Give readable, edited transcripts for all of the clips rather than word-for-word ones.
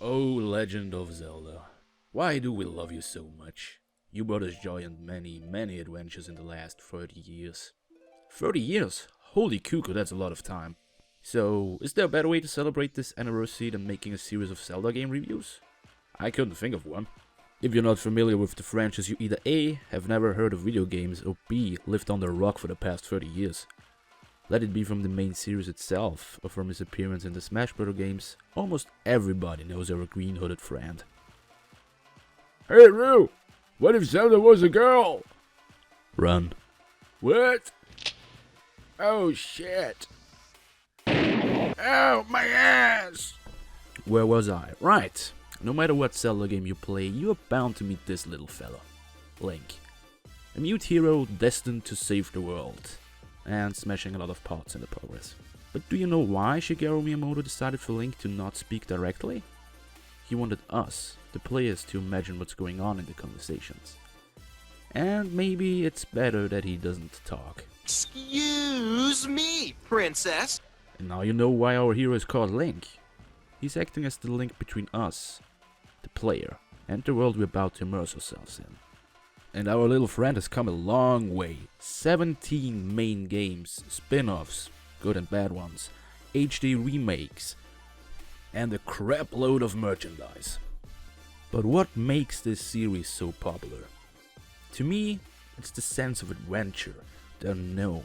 Oh, Legend of Zelda, why do we love you so much? You brought us joy and many, many adventures in the last 30 years. 30 years? Holy cuckoo, that's a lot of time. So, is there a better way to celebrate this anniversary than making a series of Zelda game reviews? I couldn't think of one. If you're not familiar with the franchise, you either A, have never heard of video games, or B, lived under a rock for the past 30 years. Let it be from the main series itself, or from his appearance in the Smash Bros. Games, almost everybody knows our green-hooded friend. Hey Roo! What if Zelda was a girl? Run. What? Oh shit! Ow, my ass! Where was I? Right. No matter what Zelda game you play, you are bound to meet this little fella. Link. A mute hero destined to save the world. And smashing a lot of parts in the progress. But do you know why Shigeru Miyamoto decided for Link to not speak directly? He wanted us, the players, to imagine what's going on in the conversations. And maybe it's better that he doesn't talk. Excuse me, princess. And now you know why our hero is called Link. He's acting as the link between us, the player, and the world we're about to immerse ourselves in. And our little friend has come a long way. 17 main games, spin-offs, good and bad ones, HD remakes, and a crap load of merchandise. But what makes this series so popular? To me, it's the sense of adventure, the unknown.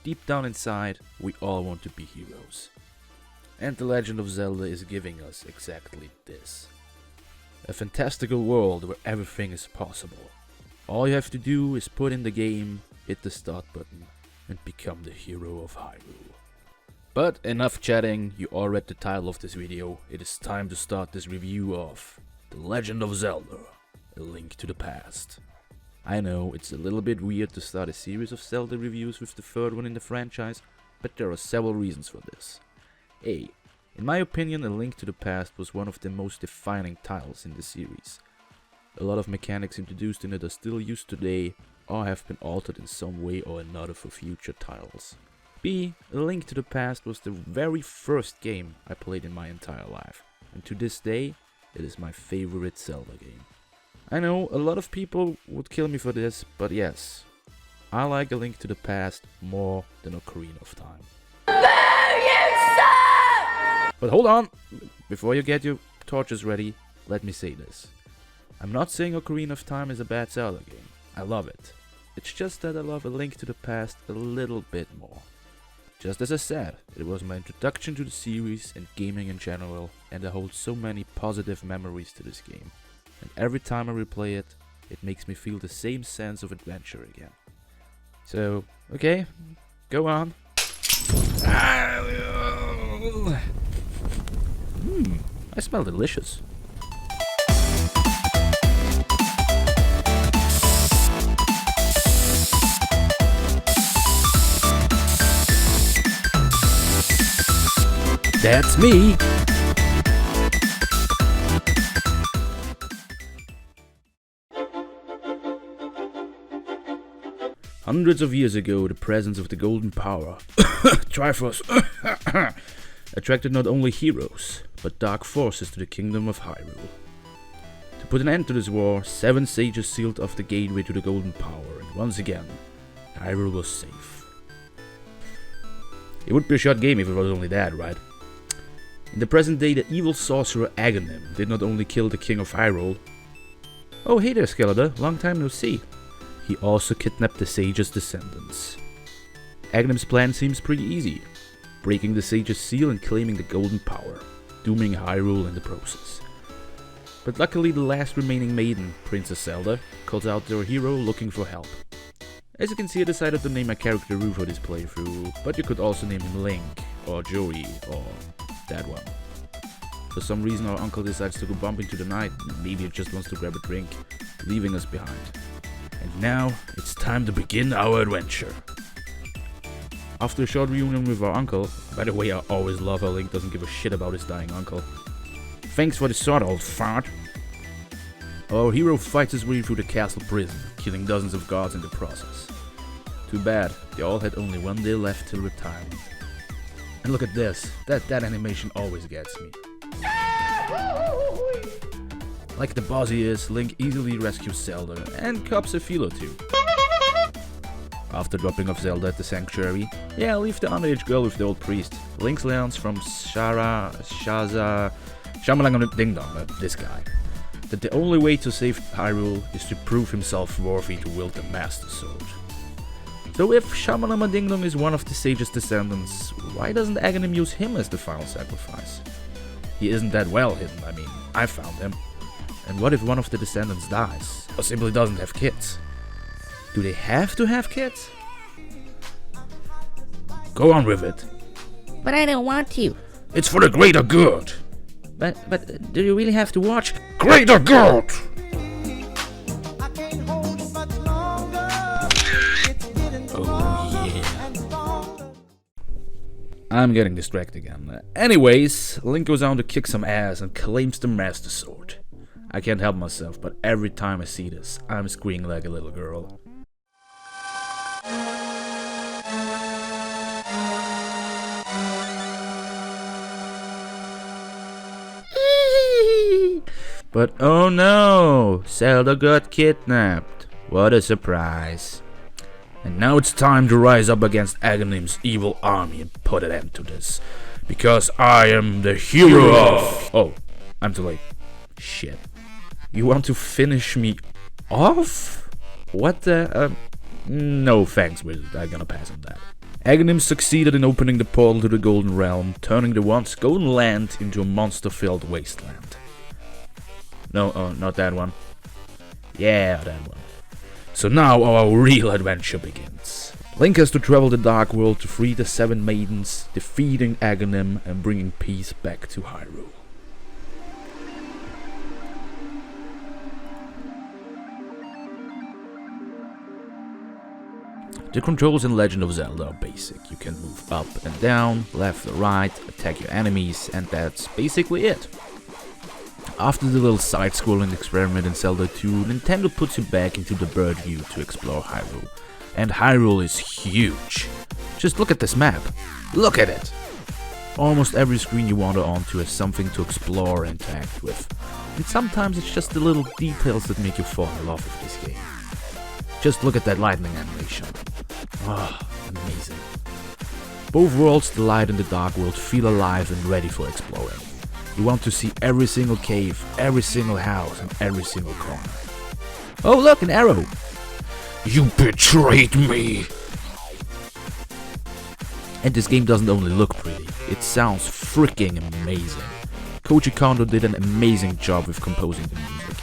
Deep down inside, we all want to be heroes. And The Legend of Zelda is giving us exactly this. A fantastical world where everything is possible. All you have to do is put in the game, hit the start button, and become the hero of Hyrule. But enough chatting, you all read the title of this video. It is time to start this review of The Legend of Zelda, A Link to the Past. I know, it's a little bit weird to start a series of Zelda reviews with the third one in the franchise, but there are several reasons for this. A. In my opinion, A Link to the Past was one of the most defining titles in the series. A lot of mechanics introduced in it are still used today, or have been altered in some way or another for future titles. B. A Link to the Past was the very first game I played in my entire life, and to this day, it is my favorite Zelda game. I know, a lot of people would kill me for this, but yes, I like A Link to the Past more than Ocarina of Time. But hold on! Before you get your torches ready, let me say this. I'm not saying Ocarina of Time is a bad Zelda game. I love it. It's just that I love A Link to the Past a little bit more. Just as I said, it was my introduction to the series and gaming in general, and I hold so many positive memories to this game. And every time I replay it, it makes me feel the same sense of adventure again. So, okay, go on. I smell delicious. That's me! Hundreds of years ago, the presence of the Golden Power, Triforce, attracted not only heroes, but dark forces to the kingdom of Hyrule. To put an end to this war, 7 sages sealed off the gateway to the Golden Power, and once again, Hyrule was safe. It would be a short game if it was only that, right? In the present day, the evil sorcerer Aghanim did not only kill the king of Hyrule. Oh hey there, Skeletor, long time no see. He also kidnapped the sage's descendants. Aghanim's plan seems pretty easy. Breaking the sage's seal and claiming the Golden Power, dooming Hyrule in the process. But luckily the last remaining maiden, Princess Zelda, calls out their hero looking for help. As you can see, I decided to name my character Roo for this playthrough, but you could also name him Link, or Joey, or that one. For some reason our uncle decides to go bump into the night, maybe he just wants to grab a drink, leaving us behind. And now, it's time to begin our adventure. After a short reunion with our uncle, by the way I always love how Link doesn't give a shit about his dying uncle. Thanks for the sword, old fart. Our hero fights his way through the castle prison, killing dozens of guards in the process. Too bad, they all had only one day left till retirement. And look at this, that animation always gets me. Like the boss he is, Link easily rescues Zelda and cops a feel or two. After dropping off Zelda at the sanctuary, yeah, leave the underage girl with the old priest. Link learns from Shamalanga Ding Dong, this guy, that the only way to save Hyrule is to prove himself worthy to wield the Master Sword. So if Shamalama Ding Dong is one of the sage's descendants, why doesn't Aghanim use him as the final sacrifice? He isn't that well hidden, I mean, I found him. And what if one of the descendants dies, or simply doesn't have kids? Do they have to have kids? Go on with it. But I don't want to. It's for the greater good. But do you really have to watch? Greater good! Oh yeah. I'm getting distracted again. Anyways, Link goes on to kick some ass and claims the Master Sword. I can't help myself, but every time I see this, I'm screaming like a little girl. But oh no, Zelda got kidnapped. What a surprise. And now it's time to rise up against Aghanim's evil army and put an end to this. Because I am the hero of... Oh, I'm too late. Shit. You want to finish me off? What the... No thanks, wizard. I'm gonna pass on that. Aghanim succeeded in opening the portal to the Golden Realm, turning the once golden land into a monster-filled wasteland. No, not that one. Yeah, that one. So now our real adventure begins. Link has to travel the Dark World to free the 7 maidens, defeating Aghanim and bringing peace back to Hyrule. The controls in Legend of Zelda are basic. You can move up and down, left or right, attack your enemies, and that's basically it. After the little side-scrolling experiment in Zelda 2, Nintendo puts you back into the bird view to explore Hyrule. And Hyrule is huge. Just look at this map. Look at it! Almost every screen you wander onto has something to explore and interact with. And sometimes it's just the little details that make you fall in love with this game. Just look at that lightning animation. Ah, amazing. Both worlds, the light and the dark world, feel alive and ready for exploring. You want to see every single cave, every single house, and every single corner. Oh look, an arrow! You betrayed me! And this game doesn't only look pretty, it sounds freaking amazing. Koji Kondo did an amazing job with composing the music.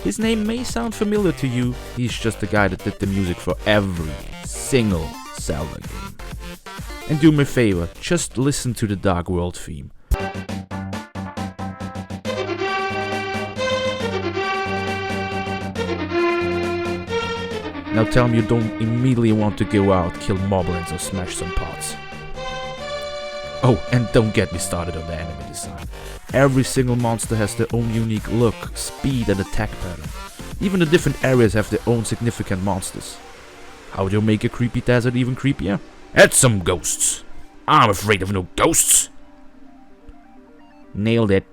His name may sound familiar to you, he's just the guy that did the music for every single Zelda game. And do me a favor, just listen to the Dark World theme. Now tell me you don't immediately want to go out, kill moblins or smash some pots. Oh, and don't get me started on the enemy design. Every single monster has their own unique look, speed and attack pattern. Even the different areas have their own significant monsters. How do you make a creepy desert even creepier? Add some ghosts. I'm afraid of no ghosts. Nailed it.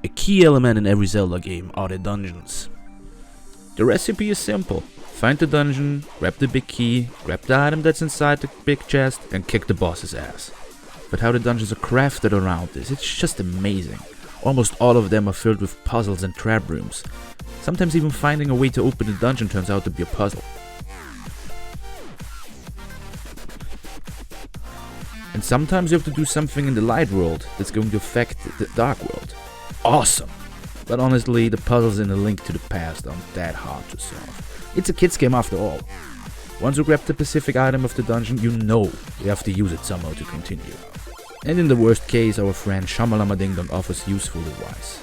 A key element in every Zelda game are the dungeons. The recipe is simple. Find the dungeon, grab the big key, grab the item that's inside the big chest, and kick the boss's ass. But how the dungeons are crafted around this, it's just amazing. Almost all of them are filled with puzzles and trap rooms. Sometimes even finding a way to open the dungeon turns out to be a puzzle. And sometimes you have to do something in the light world that's going to affect the dark world. Awesome! But honestly, the puzzles in A Link to the Past aren't that hard to solve. It's a kid's game after all. Once you grab the specific item of the dungeon, you know you have to use it somehow to continue. And in the worst case, our friend Shamalama Ding Dong offers useful advice.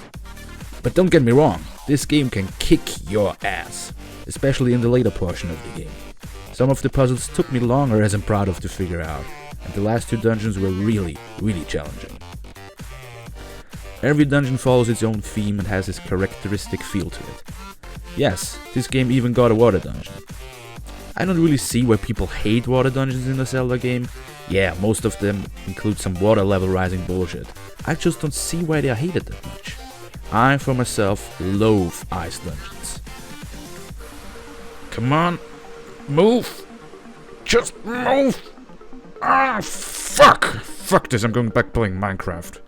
But don't get me wrong, this game can kick your ass, especially in the later portion of the game. Some of the puzzles took me longer as I'm proud of to figure out, and the last 2 dungeons were really challenging. Every dungeon follows its own theme and has its characteristic feel to it. Yes, this game even got a water dungeon. I don't really see why people hate water dungeons in a Zelda game. Yeah, most of them include some water level rising bullshit. I just don't see why they are hated that much. I, for myself, loathe ice dungeons. Come on, move! Just move! Ah, fuck! Fuck this, I'm going back playing Minecraft.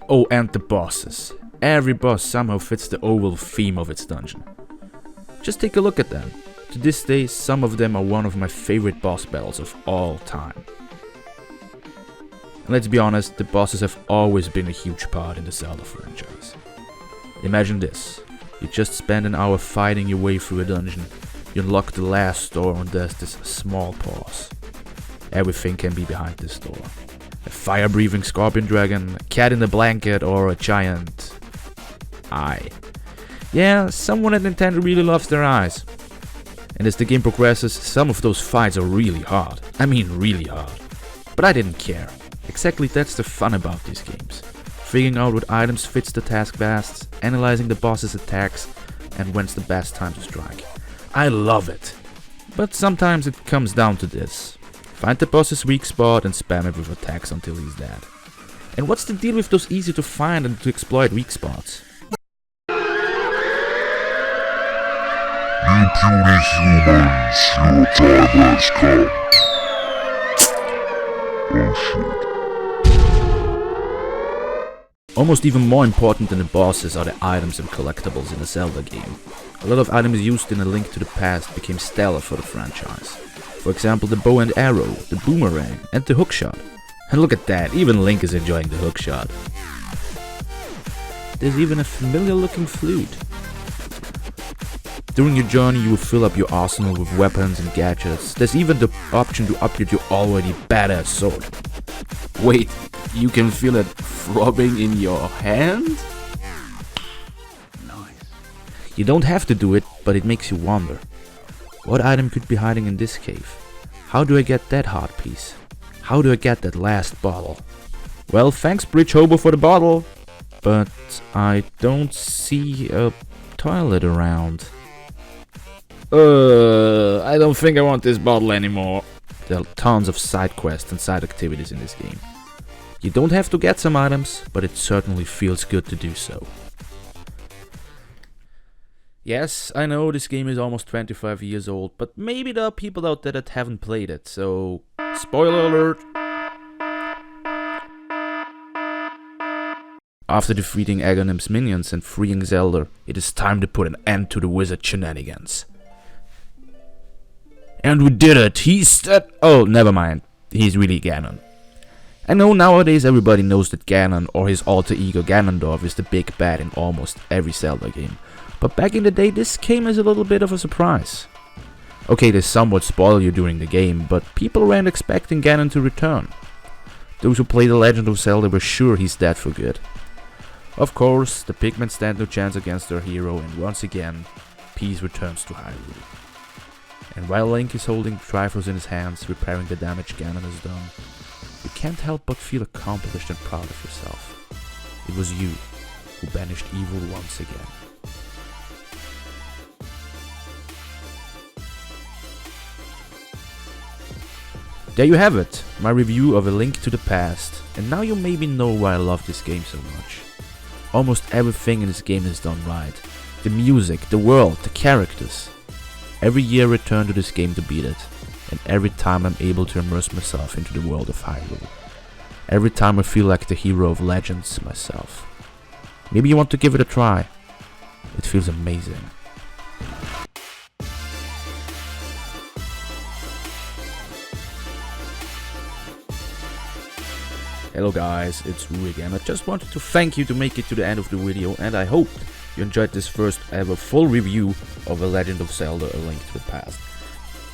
Oh, and the bosses. Every boss somehow fits the overall theme of its dungeon. Just take a look at them. To this day, some of them are one of my favorite boss battles of all time. And let's be honest, the bosses have always been a huge part in the Zelda franchise. Imagine this. You just spend an hour fighting your way through a dungeon. You unlock the last door and there's this small pause. Everything can be behind this door. A fire-breathing scorpion dragon, a cat in a blanket, or a giant eye. Yeah, someone at Nintendo really loves their eyes. And as the game progresses, some of those fights are really hard. I mean really hard. But I didn't care. Exactly that's the fun about these games. Figuring out what items fits the task best, analyzing the boss's attacks, and when's the best time to strike. I love it. But sometimes it comes down to this. Find the boss's weak spot and spam it with attacks until he's dead. And what's the deal with those easy to find and to exploit weak spots? You puny humans, your time has come. Oh shit. Almost even more important than the bosses are the items and collectibles in the Zelda game. A lot of items used in A Link to the Past became stellar for the franchise. For example, the bow and arrow, the boomerang, and the hookshot. And look at that, even Link is enjoying the hookshot. There's even a familiar looking flute. During your journey you will fill up your arsenal with weapons and gadgets. There's even the option to upgrade your already badass sword. Wait, you can feel it throbbing in your hand? Nice. You don't have to do it, but it makes you wonder. What item could be hiding in this cave? How do I get that heart piece? How do I get that last bottle? Well, thanks Bridge Hobo for the bottle, but I don't see a toilet around. I don't think I want this bottle anymore. There are tons of side quests and side activities in this game. You don't have to get some items, but it certainly feels good to do so. Yes, I know this game is almost 25 years old, but maybe there are people out there that haven't played it, so spoiler alert! After defeating Aghanim's minions and freeing Zelda, it is time to put an end to the wizard shenanigans. And we did it! He's that— oh, never mind. He's really Ganon. I know nowadays everybody knows that Ganon or his alter ego Ganondorf is the big bad in almost every Zelda game. But back in the day this came as a little bit of a surprise. Okay, they somewhat spoil you during the game, but people weren't expecting Ganon to return. Those who play The Legend of Zelda were sure he's dead for good. Of course, the pigmen stand no chance against their hero, and once again, peace returns to Hyrule. And while Link is holding Triforce in his hands, repairing the damage Ganon has done, you can't help but feel accomplished and proud of yourself. It was you who banished evil once again. There you have it, my review of A Link to the Past, and now you maybe know why I love this game so much. Almost everything in this game is done right. The music, the world, the characters. Every year I return to this game to beat it, and every time I'm able to immerse myself into the world of Hyrule. Every time I feel like the hero of Legends myself. Maybe you want to give it a try. It feels amazing. Hello guys, it's Rui again. I just wanted to thank you to make it to the end of the video, and I hope you enjoyed this first ever full review of The Legend of Zelda A Link to the Past.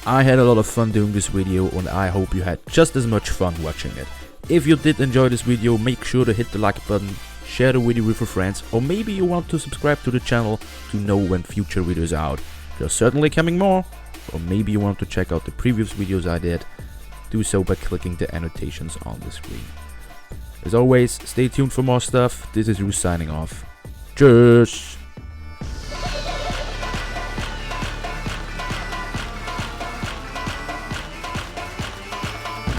I had a lot of fun doing this video, and I hope you had just as much fun watching it. If you did enjoy this video, make sure to hit the like button, share the video with your friends, or maybe you want to subscribe to the channel to know when future videos are out. There's certainly coming more, or maybe you want to check out the previous videos I did. Do so by clicking the annotations on the screen. As always, stay tuned for more stuff. This is Roo signing off. Cheers!